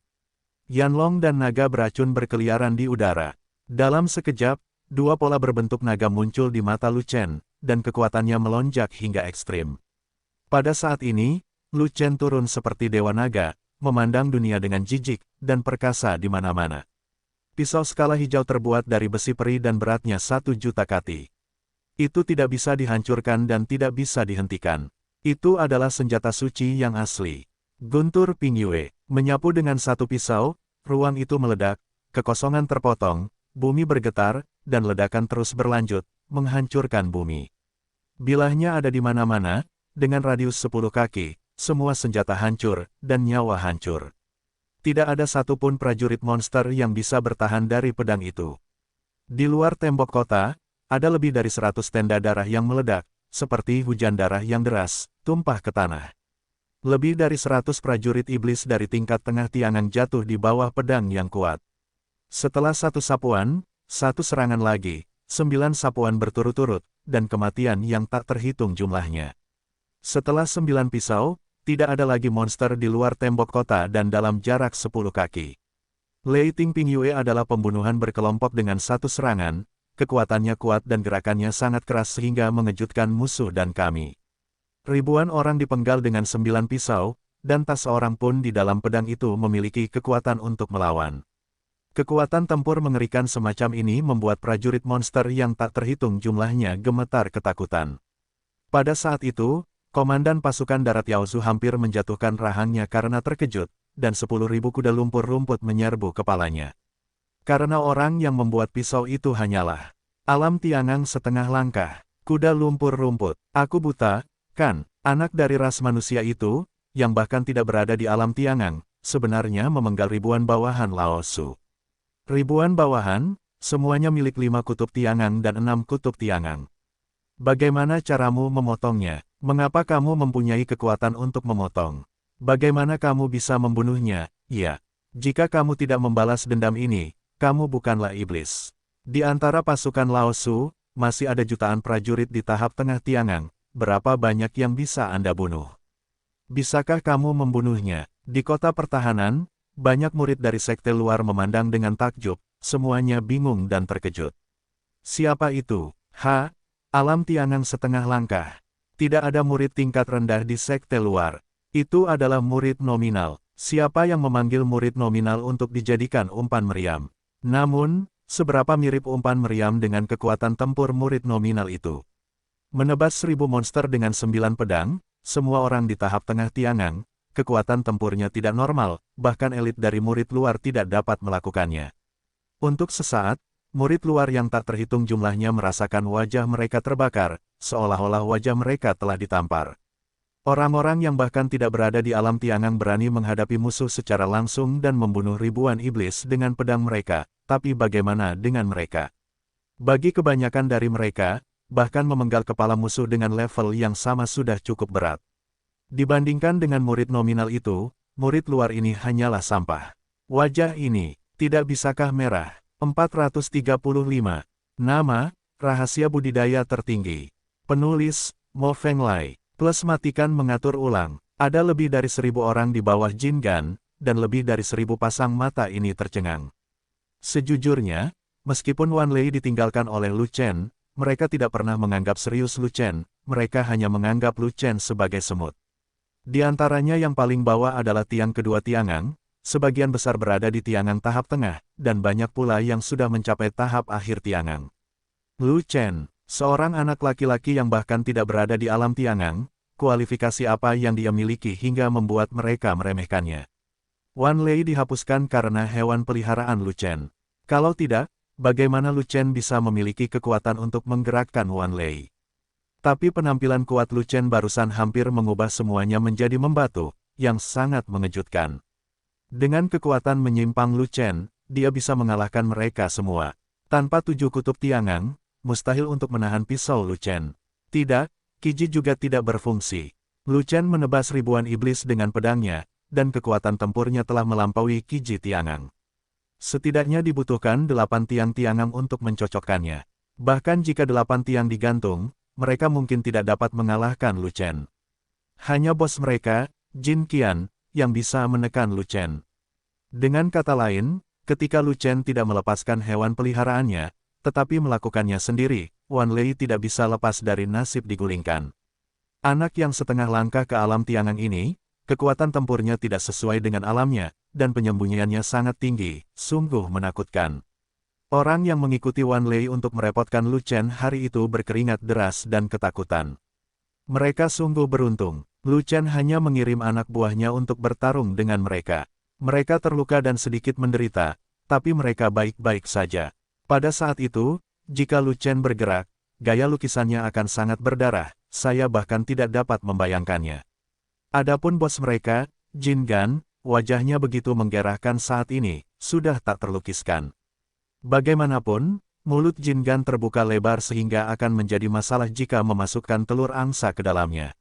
Yanlong dan naga beracun berkeliaran di udara. Dalam sekejap, dua pola berbentuk naga muncul di mata Lu Chen, dan kekuatannya melonjak hingga ekstrim. Pada saat ini, Lu Chen turun seperti dewa naga, memandang dunia dengan jijik, dan perkasa di mana-mana. Pisau skala hijau terbuat dari besi peri dan beratnya 1.000.000 kati. Itu tidak bisa dihancurkan dan tidak bisa dihentikan. Itu adalah senjata suci yang asli. Guntur Pingyue, menyapu dengan satu pisau, ruang itu meledak, kekosongan terpotong, bumi bergetar, dan ledakan terus berlanjut, menghancurkan bumi. Bilahnya ada di mana-mana, dengan radius 10 kaki, semua senjata hancur, dan nyawa hancur. Tidak ada satupun prajurit monster yang bisa bertahan dari pedang itu. Di luar tembok kota, ada lebih dari 100 tenda darah yang meledak, seperti hujan darah yang deras, tumpah ke tanah. Lebih dari 100 prajurit iblis dari tingkat tengah tiangan jatuh di bawah pedang yang kuat. Setelah satu sapuan, satu serangan lagi, 9 sapuan berturut-turut, dan kematian yang tak terhitung jumlahnya. Setelah 9 pisau, tidak ada lagi monster di luar tembok kota dan dalam jarak 10 kaki. Lei Ting Pingyue adalah pembunuhan berkelompok dengan satu serangan, kekuatannya kuat dan gerakannya sangat keras sehingga mengejutkan musuh dan kami. Ribuan orang dipenggal dengan 9 pisau, dan tak seorang pun di dalam pedang itu memiliki kekuatan untuk melawan. Kekuatan tempur mengerikan semacam ini membuat prajurit monster yang tak terhitung jumlahnya gemetar ketakutan. Pada saat itu, komandan pasukan darat Yaozu hampir menjatuhkan rahangnya karena terkejut, dan 10.000 kuda lumpur rumput menyerbu kepalanya. Karena orang yang membuat pisau itu hanyalah Alam Tiangang setengah langkah, kuda lumpur rumput. Aku buta, kan? Anak dari ras manusia itu, yang bahkan tidak berada di Alam Tiangang, sebenarnya memenggal ribuan bawahan Laosu. Ribuan bawahan, semuanya milik 5 kutub Tiangang dan 6 kutub Tiangang. Bagaimana caramu memotongnya? Mengapa kamu mempunyai kekuatan untuk memotong? Bagaimana kamu bisa membunuhnya? Ya, jika kamu tidak membalas dendam ini, kamu bukanlah iblis. Di antara pasukan Laosu, masih ada jutaan prajurit di tahap tengah Tiangang. Berapa banyak yang bisa Anda bunuh? Bisakah kamu membunuhnya? Di kota pertahanan, banyak murid dari sekte luar memandang dengan takjub, semuanya bingung dan terkejut. Siapa itu? Alam Tiangang setengah langkah. Tidak ada murid tingkat rendah di sekte luar. Itu adalah murid nominal. Siapa yang memanggil murid nominal untuk dijadikan umpan meriam? Namun, seberapa mirip umpan meriam dengan kekuatan tempur murid nominal itu? Menebas 1000 monster dengan 9 pedang, semua orang di tahap tengah Tiangang, kekuatan tempurnya tidak normal, bahkan elit dari murid luar tidak dapat melakukannya. Untuk sesaat, murid luar yang tak terhitung jumlahnya merasakan wajah mereka terbakar, seolah-olah wajah mereka telah ditampar. Orang-orang yang bahkan tidak berada di alam Tiangang berani menghadapi musuh secara langsung dan membunuh ribuan iblis dengan pedang mereka, tapi bagaimana dengan mereka? Bagi kebanyakan dari mereka, bahkan memenggal kepala musuh dengan level yang sama sudah cukup berat. Dibandingkan dengan murid nominal itu, murid luar ini hanyalah sampah. Wajah ini, tidak bisakah merah? 435. Nama, rahasia budidaya tertinggi. Penulis, Mo Fenglai. Plus matikan mengatur ulang. Ada lebih dari 1000 orang di bawah Jin Gan, dan lebih dari 1000 pasang mata ini tercengang. Sejujurnya, meskipun Wan Lei ditinggalkan oleh Lu Chen, mereka tidak pernah menganggap serius Lu Chen, mereka hanya menganggap Lu Chen sebagai semut. Di antaranya yang paling bawah adalah tiang kedua Tiangang, sebagian besar berada di Tiangang tahap tengah, dan banyak pula yang sudah mencapai tahap akhir Tiangang. Lu Chen, seorang anak laki-laki yang bahkan tidak berada di alam Tiangang, kualifikasi apa yang dia miliki hingga membuat mereka meremehkannya. Wan Lei dihapuskan karena hewan peliharaan Lu Chen. Kalau tidak, bagaimana Lu Chen bisa memiliki kekuatan untuk menggerakkan Wan Lei? Tapi penampilan kuat Lu Chen barusan hampir mengubah semuanya menjadi membatu, yang sangat mengejutkan. Dengan kekuatan menyimpang Lu Chen, dia bisa mengalahkan mereka semua. Tanpa 7 kutub Tiangang, mustahil untuk menahan pisau Lu Chen. Tidak, Qi juga tidak berfungsi. Lu Chen menebas ribuan iblis dengan pedangnya, dan kekuatan tempurnya telah melampaui Qi Tiangang. Setidaknya dibutuhkan 8 tiang Tiangang untuk mencocokkannya. Bahkan jika 8 tiang digantung, mereka mungkin tidak dapat mengalahkan Lu Chen. Hanya bos mereka, Jin Qian, yang bisa menekan Lu Chen. Dengan kata lain, ketika Lu Chen tidak melepaskan hewan peliharaannya, tetapi melakukannya sendiri, Wan Lei tidak bisa lepas dari nasib digulingkan. Anak yang setengah langkah ke alam Tiangang ini, kekuatan tempurnya tidak sesuai dengan alamnya, dan penyembunyiannya sangat tinggi, sungguh menakutkan. Orang yang mengikuti Wan Lei untuk merepotkan Lu Chen hari itu berkeringat deras dan ketakutan. Mereka sungguh beruntung. Lu Chen hanya mengirim anak buahnya untuk bertarung dengan mereka. Mereka terluka dan sedikit menderita, tapi mereka baik-baik saja. Pada saat itu, jika Lu Chen bergerak, gaya lukisannya akan sangat berdarah, saya bahkan tidak dapat membayangkannya. Adapun bos mereka, Jin Gan, wajahnya begitu menggerahkan saat ini, sudah tak terlukiskan. Bagaimanapun, mulut Jin Gan terbuka lebar sehingga akan menjadi masalah jika memasukkan telur angsa ke dalamnya.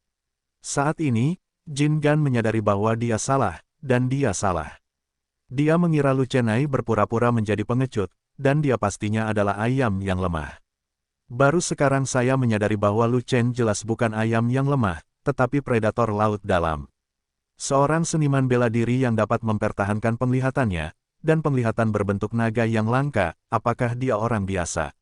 Saat ini, Jin Gan menyadari bahwa dia salah, dan dia salah. Dia mengira Lu Chenai berpura-pura menjadi pengecut, dan dia pastinya adalah ayam yang lemah. Baru sekarang saya menyadari bahwa Lu Chen jelas bukan ayam yang lemah, tetapi predator laut dalam. Seorang seniman bela diri yang dapat mempertahankan penglihatannya, dan penglihatan berbentuk naga yang langka, apakah dia orang biasa?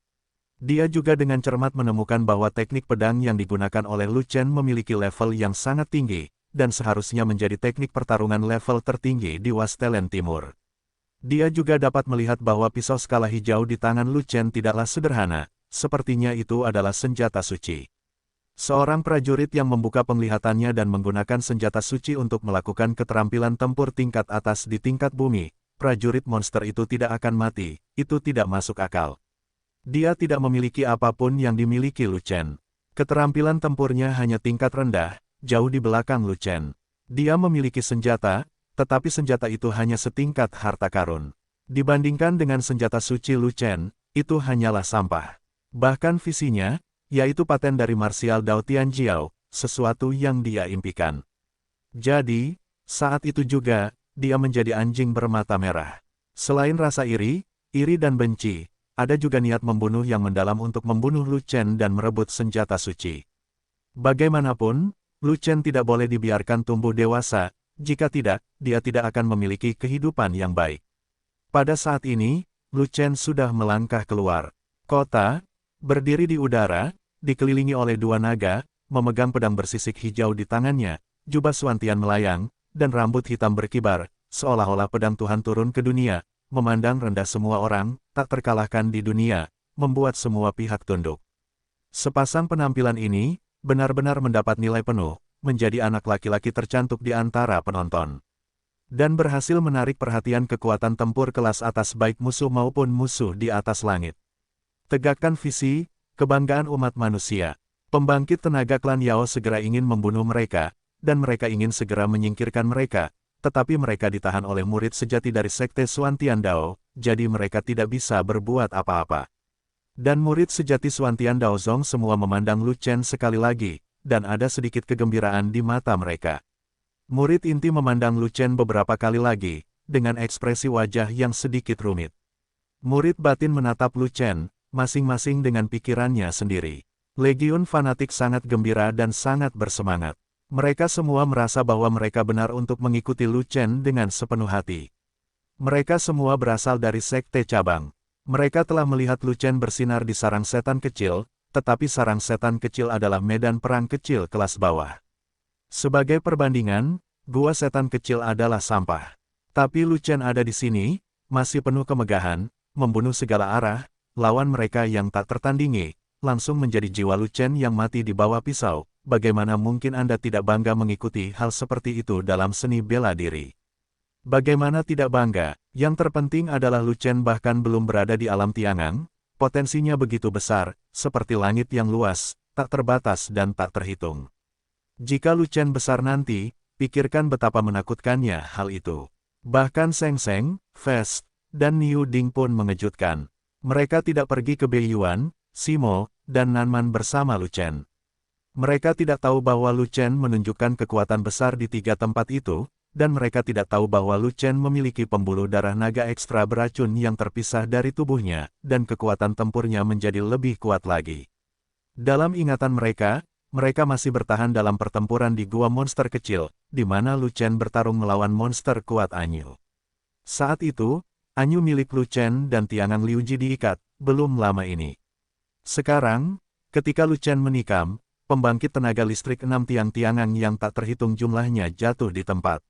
Dia juga dengan cermat menemukan bahwa teknik pedang yang digunakan oleh Lu Chen memiliki level yang sangat tinggi, dan seharusnya menjadi teknik pertarungan level tertinggi di Wastelen Timur. Dia juga dapat melihat bahwa pisau skala hijau di tangan Lu Chen tidaklah sederhana, sepertinya itu adalah senjata suci. Seorang prajurit yang membuka penglihatannya dan menggunakan senjata suci untuk melakukan keterampilan tempur tingkat atas di tingkat bumi, prajurit monster itu tidak akan mati, itu tidak masuk akal. Dia tidak memiliki apapun yang dimiliki Lu Chen. Keterampilan tempurnya hanya tingkat rendah, jauh di belakang Lu Chen. Dia memiliki senjata, tetapi senjata itu hanya setingkat harta karun. Dibandingkan dengan senjata suci Lu Chen, itu hanyalah sampah. Bahkan visinya, yaitu paten dari marsial Dao Tianjiao, sesuatu yang dia impikan. Jadi, saat itu juga, dia menjadi anjing bermata merah. Selain rasa iri dan benci, ada juga niat membunuh yang mendalam untuk membunuh Lu Chen dan merebut senjata suci. Bagaimanapun, Lu Chen tidak boleh dibiarkan tumbuh dewasa, jika tidak, dia tidak akan memiliki kehidupan yang baik. Pada saat ini, Lu Chen sudah melangkah keluar kota, berdiri di udara, dikelilingi oleh 2 naga, memegang pedang bersisik hijau di tangannya, jubah Suantian melayang, dan rambut hitam berkibar, seolah-olah pedang Tuhan turun ke dunia, memandang rendah semua orang, tak terkalahkan di dunia, membuat semua pihak tunduk. Sepasang penampilan ini, benar-benar mendapat nilai penuh, menjadi anak laki-laki tercantik di antara penonton. Dan berhasil menarik perhatian kekuatan tempur kelas atas baik musuh maupun musuh di atas langit. Tegakkan visi, kebanggaan umat manusia. Pembangkit tenaga klan Yao segera ingin membunuh mereka, dan mereka ingin segera menyingkirkan mereka, tetapi mereka ditahan oleh murid sejati dari Sekte Xuantian Dao, jadi mereka tidak bisa berbuat apa-apa. Dan murid sejati Xuantian Dao Zong semua memandang Lu Chen sekali lagi, dan ada sedikit kegembiraan di mata mereka. Murid inti memandang Lu Chen beberapa kali lagi, dengan ekspresi wajah yang sedikit rumit. Murid batin menatap Lu Chen, masing-masing dengan pikirannya sendiri. Legiun fanatik sangat gembira dan sangat bersemangat. Mereka semua merasa bahwa mereka benar untuk mengikuti Lu Chen dengan sepenuh hati. Mereka semua berasal dari sekte cabang. Mereka telah melihat Lu Chen bersinar di sarang setan kecil, tetapi sarang setan kecil adalah medan perang kecil kelas bawah. Sebagai perbandingan, gua setan kecil adalah sampah. Tapi Lu Chen ada di sini, masih penuh kemegahan, membunuh segala arah, lawan mereka yang tak tertandingi, langsung menjadi jiwa Lu Chen yang mati di bawah pisau. Bagaimana mungkin Anda tidak bangga mengikuti hal seperti itu dalam seni bela diri? Bagaimana tidak bangga? Yang terpenting adalah Lu Chen bahkan belum berada di alam Tiangang, potensinya begitu besar, seperti langit yang luas, tak terbatas dan tak terhitung. Jika Lu Chen besar nanti, pikirkan betapa menakutkannya hal itu. Bahkan Seng Seng, Fest, dan Niu Ding pun mengejutkan. Mereka tidak pergi ke Beiyuan, Simo, dan Nanman bersama Lu Chen. Mereka tidak tahu bahwa Lu Chen menunjukkan kekuatan besar di 3 tempat itu, dan mereka tidak tahu bahwa Lu Chen memiliki pembuluh darah naga ekstra beracun yang terpisah dari tubuhnya, dan kekuatan tempurnya menjadi lebih kuat lagi. Dalam ingatan mereka, mereka masih bertahan dalam pertempuran di gua monster kecil, di mana Lu Chen bertarung melawan monster kuat Anyu. Saat itu, Anyu milik Lu Chen dan Tiangang Liuji diikat, belum lama ini. Sekarang, ketika Lu Chen menikam, pembangkit tenaga listrik 6 tiang-tiangan yang tak terhitung jumlahnya jatuh di tempat.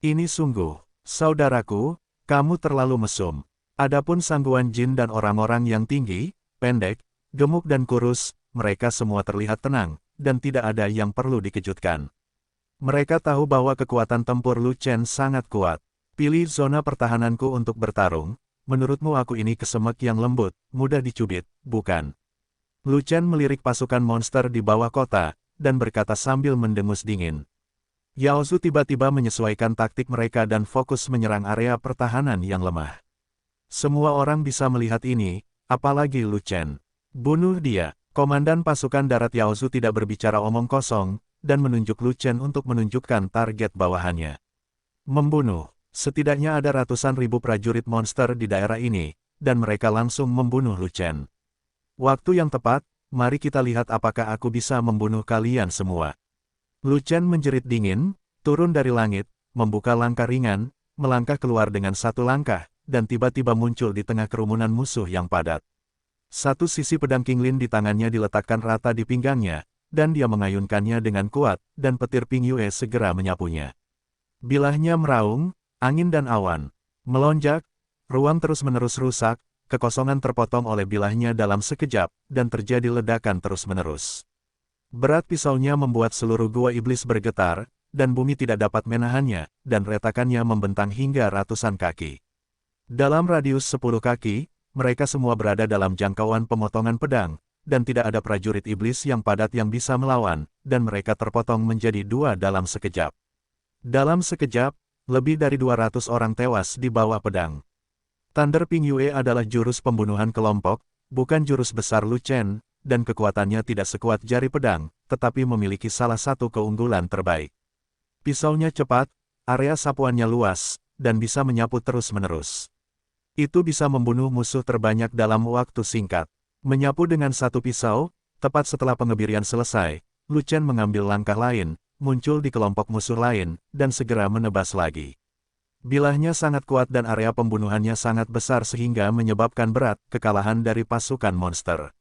Ini sungguh, saudaraku, kamu terlalu mesum. Adapun sangguan jin dan orang-orang yang tinggi, pendek, gemuk dan kurus, mereka semua terlihat tenang, dan tidak ada yang perlu dikejutkan. Mereka tahu bahwa kekuatan tempur Lu Chen sangat kuat. Pilih zona pertahananku untuk bertarung, menurutmu aku ini kesemek yang lembut, mudah dicubit, bukan? Lu Chen melirik pasukan monster di bawah kota, dan berkata sambil mendengus dingin. Yao Zu tiba-tiba menyesuaikan taktik mereka dan fokus menyerang area pertahanan yang lemah. Semua orang bisa melihat ini, apalagi Lu Chen. Bunuh dia. Komandan pasukan darat Yao Zu tidak berbicara omong kosong, dan menunjuk Lu Chen untuk menunjukkan target bawahannya. Membunuh. Setidaknya ada ratusan ribu prajurit monster di daerah ini, dan mereka langsung membunuh Lu Chen. Waktu yang tepat, mari kita lihat apakah aku bisa membunuh kalian semua. Lu Chen menjerit dingin, turun dari langit, membuka langkah ringan, melangkah keluar dengan satu langkah, dan tiba-tiba muncul di tengah kerumunan musuh yang padat. Satu sisi pedang King Lin di tangannya diletakkan rata di pinggangnya, dan dia mengayunkannya dengan kuat, dan petir Ping Yue segera menyapunya. Bilahnya meraung, angin dan awan melonjak, ruang terus-menerus rusak, kekosongan terpotong oleh bilahnya dalam sekejap, dan terjadi ledakan terus-menerus. Berat pisaunya membuat seluruh gua iblis bergetar, dan bumi tidak dapat menahannya, dan retakannya membentang hingga ratusan kaki. Dalam radius 10 kaki, mereka semua berada dalam jangkauan pemotongan pedang, dan tidak ada prajurit iblis yang padat yang bisa melawan, dan mereka terpotong menjadi 2 dalam sekejap. Dalam sekejap, lebih dari 200 orang tewas di bawah pedang. Thunder Ping Yue adalah jurus pembunuhan kelompok, bukan jurus besar Lu Chen, dan kekuatannya tidak sekuat jari pedang, tetapi memiliki salah satu keunggulan terbaik. Pisaunya cepat, area sapuannya luas, dan bisa menyapu terus-menerus. Itu bisa membunuh musuh terbanyak dalam waktu singkat. Menyapu dengan satu pisau, tepat setelah pengebirian selesai, Lu Chen mengambil langkah lain, muncul di kelompok musuh lain, dan segera menebas lagi. Bilahnya sangat kuat dan area pembunuhannya sangat besar sehingga menyebabkan berat kekalahan dari pasukan monster.